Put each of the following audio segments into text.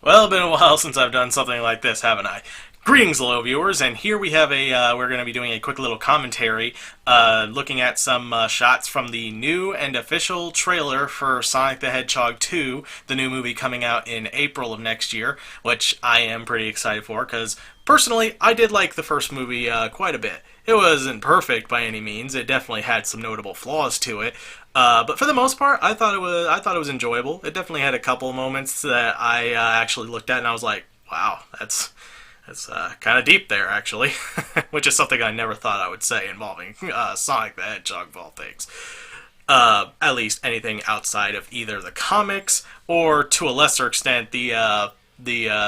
Well, it's been a while since I've done something like this, haven't I? Greetings, hello viewers, and here we have we're going to be doing a quick little commentary, looking at some shots from the new and official trailer for Sonic the Hedgehog 2, the new movie coming out in April of next year, which I am pretty excited for, because personally, I did like the first movie quite a bit. It wasn't perfect by any means, it definitely had some notable flaws to it, but for the most part, I thought it was enjoyable. It definitely had a couple of moments that I actually looked at and I was like, wow, that's kind of deep there, actually, which is something I never thought I would say involving Sonic the Hedgehog of all things. At least anything outside of either the comics or, to a lesser extent, the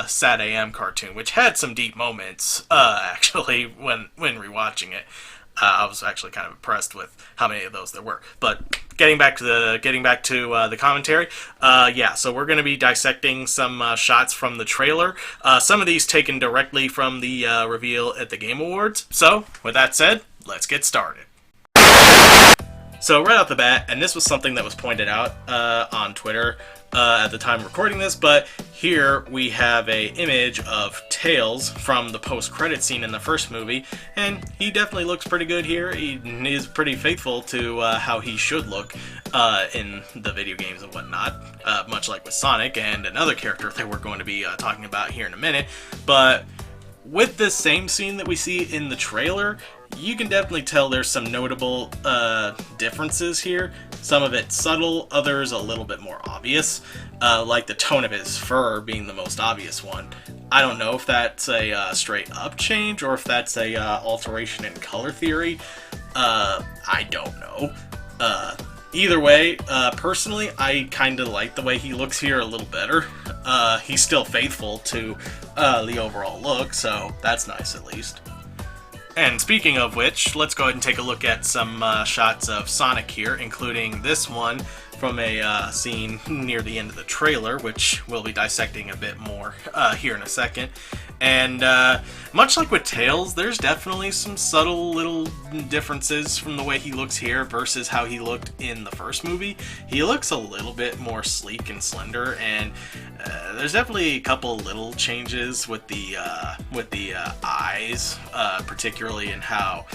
Sad AM cartoon, which had some deep moments, actually, when rewatching it. I was actually kind of impressed with how many of those there were. But getting back to the commentary, yeah. So we're going to be dissecting some shots from the trailer. Some of these taken directly from the reveal at the Game Awards. So with that said, let's get started. So right off the bat, and this was something that was pointed out on Twitter at the time of recording this, but here we have a image of Tails from the post-credit scene in the first movie, and he definitely looks pretty good here. He is pretty faithful to how he should look in the video games and whatnot, much like with Sonic and another character that we're going to be talking about here in a minute. But with this same scene that we see in the trailer, you can definitely tell there's some notable differences here. Some of it subtle, others a little bit more obvious, like the tone of his fur being the most obvious one. I don't know if that's a straight up change or if that's a alteration in color theory. I don't know. Either way, personally, I kind of like the way he looks here a little better. He's still faithful to the overall look, so that's nice at least. And speaking of which, let's go ahead and take a look at some shots of Sonic here, including this one from a scene near the end of the trailer, which we'll be dissecting a bit more here in a second. And much like with Tails, there's definitely some subtle little differences from the way he looks here versus how he looked in the first movie. He looks a little bit more sleek and slender, and there's definitely a couple little changes with the eyes, particularly in how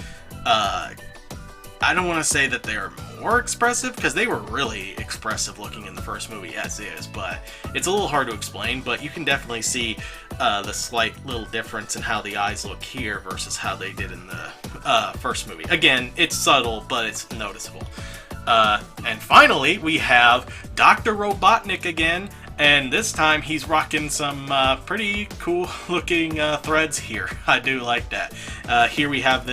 I don't want to say that they're more expressive, because they were really expressive looking in the first movie as is, but it's a little hard to explain. But you can definitely see the slight little difference in how the eyes look here versus how they did in the first movie. Again, it's subtle, but it's noticeable. And finally, we have Dr. Robotnik again, and this time he's rocking some pretty cool looking threads here. I do like that. Here we have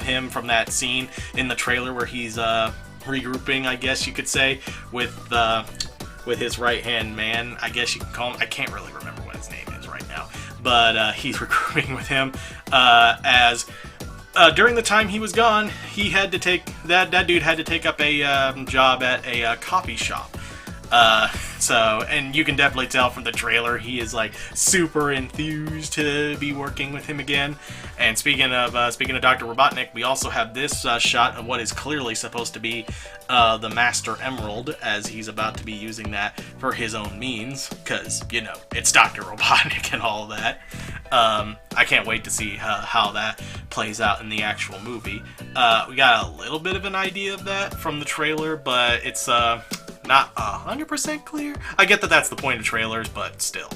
him from that scene in the trailer where he's regrouping, I guess you could say, with his right-hand man, I guess you can call him. I can't really remember what his name is right now, but he's regrouping with him as during the time he was gone, he had to take that dude had to take up a job at a coffee shop. And you can definitely tell from the trailer he is like super enthused to be working with him again. And speaking of Dr. Robotnik, we also have this shot of what is clearly supposed to be the Master Emerald, as he's about to be using that for his own means, because, you know, it's Dr. Robotnik and all that. I can't wait to see how that plays out in the actual movie. We got a little bit of an idea of that from the trailer, but it's not 100% clear. I get that that's the point of trailers, but still.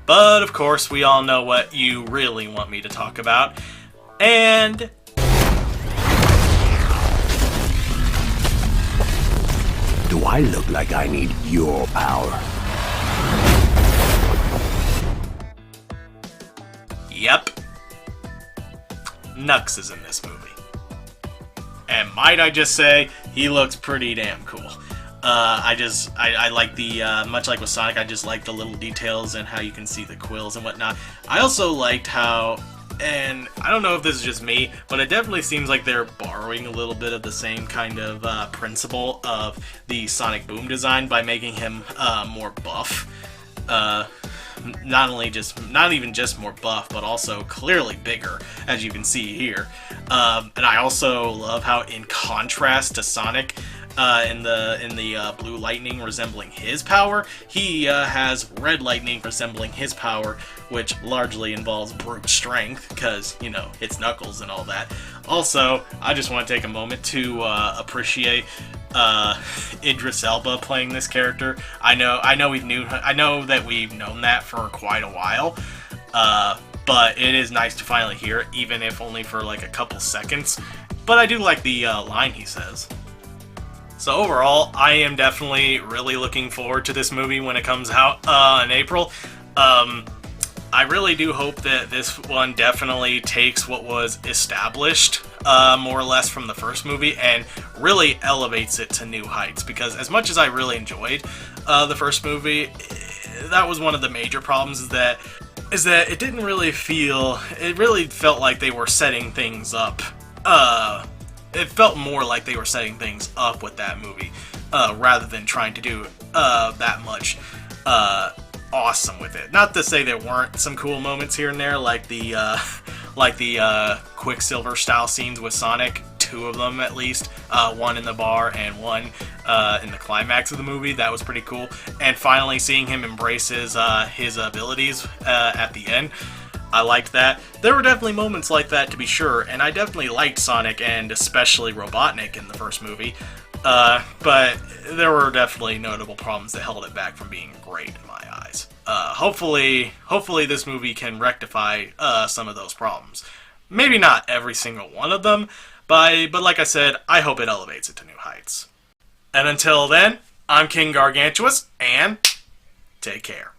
But of course, we all know what you really want me to talk about. And do I look like I need your power? Yep. Nux is in this movie. And might I just say, he looks pretty damn cool. I like the, much like with Sonic, I just like the little details and how you can see the quills and whatnot. I also liked how, and I don't know if this is just me, but it definitely seems like they're borrowing a little bit of the same kind of principle of the Sonic Boom design by making him more buff. Not even just more buff, but also clearly bigger, as you can see here. And I also love how, in contrast to Sonic, in the blue lightning resembling his power. He has red lightning resembling his power, which largely involves brute strength because, you know, it's Knuckles and all that. Also, I just want to take a moment to appreciate Idris Elba playing this character. I know that we've known that for quite a while, but it is nice to finally hear it, even if only for like a couple seconds. But I do like the line he says. So overall, I am definitely really looking forward to this movie when it comes out in April. I really do hope that this one definitely takes what was established more or less from the first movie and really elevates it to new heights. Because as much as I really enjoyed the first movie, that was one of the major problems, is that it didn't really feel... It really felt like they were setting things up. It felt more like they were setting things up with that movie, rather than trying to do that much awesome with it. Not to say there weren't some cool moments here and there, like the Quicksilver style scenes with Sonic. 2 of them at least, one in the bar and one in the climax of the movie. That was pretty cool. And finally seeing him embrace his abilities at the end, I liked that. There were definitely moments like that, to be sure, and I definitely liked Sonic and especially Robotnik in the first movie, but there were definitely notable problems that held it back from being great in my eyes. Hopefully this movie can rectify some of those problems. Maybe not every single one of them, but like I said, I hope it elevates it to new heights. And until then, I'm King Gargantuous, and take care.